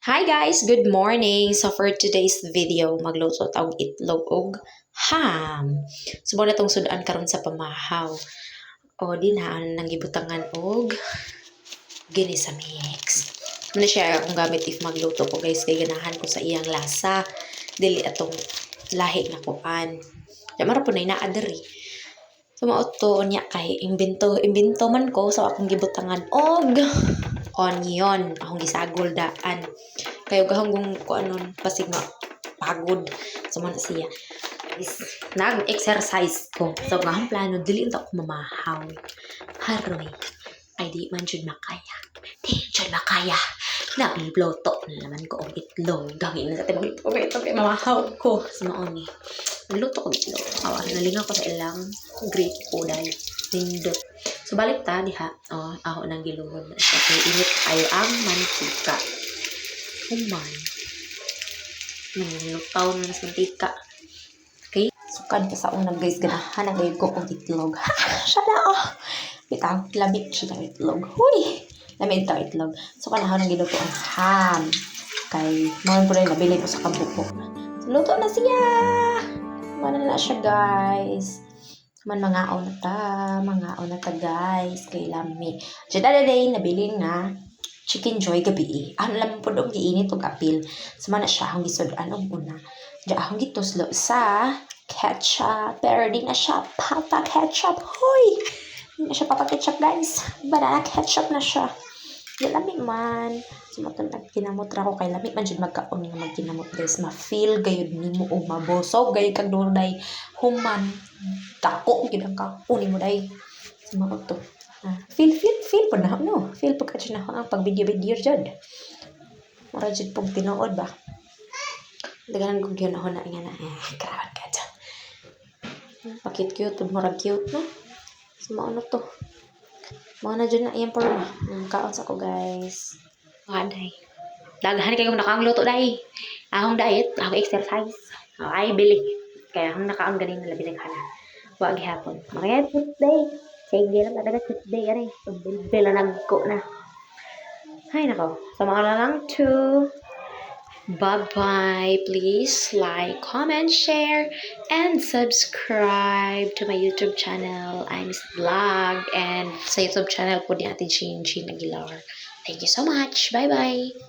Hi guys, good morning. So for today's video, magluto tawag itlog og ham. Subo na tong sudan karon sa pamahaw. O dinhaan nang gibutangan og ginisa mix. Muna share akong gamit if magluto ko guys kay ganahan ko sa iyang lasa. Dili atong lahi na kuan. Ya mara po na inaadiri. Sumaot to niya kay imbento man ko sa akong gibutangan og onion akong gisagol daan kayo gahanggong ko anon pasig nga pagod so man siya is nag-exercise ko so gahang plano dili ta ko mamahaw haroy ay di man jud makaya nabibloto na naman ko og itlog gawin na sa timog ito kay mamahaw ko sa maon ni nagluto ko itlog nalingaw ko sa ilang great uday nindot. So, balik ta diha. Ako nang giluhod na siya. Kaya init tayo ang mantika. Human. Nalutaw na nas mantika. Okay? Sukan ka sa unang guys. Ganahan ang gayod ko kong itlog. Siya na Bitang, lamit siya ng itlog. Huy! Lamit ito itlog. So, kanahan ang giluto ang ham. Kay, mga po rin nabili ko sa kabuko. So, luto na siya! Mana na siya guys. Mangaon na ta guys kay lami. Jada day nabili nga chicken joy gabi. Ano lang po dog giinit og apil. Sumana siya akong gisudan og una. Diya akong gituslo sa ketchup. Pero di na siya papa ketchup. Hoy! Di na siya papa ketchup guys. Banana ketchup na siya. Di lami man. Sumatan at kinamot ra ko kay lami man jud magkaon nga magkinamot guys. Ma-feel gayud nimo og mabosog gayud kag dunay human. Dako gid ang kauni mo day. Sumaot to. Feel po na no. Feel po ka na ang pag video jud. Mura jud pog tinuod ba. Daganan kog gyud na nga na grabe ka dyan. Pakit cute mura cute no. Sumaon to. Mga na dyan na iyang porma. Kaon sa ko guys. Day. Daghan kayo nakangluto day. Akong diet, ako exercise. Ay bili. Kaya akong nakaon ganin na labi naghala. Wag hapon. Makaya day. Sige lang talaga day. Aray. Bila nagko na. Ay nako. Sama ka na lang to. Bye-bye. Please like, comment, share, and subscribe to my YouTube channel. I'm Miss Vlog. And sa YouTube channel po di natin Chin Aguilar. Thank you so much. Bye-bye.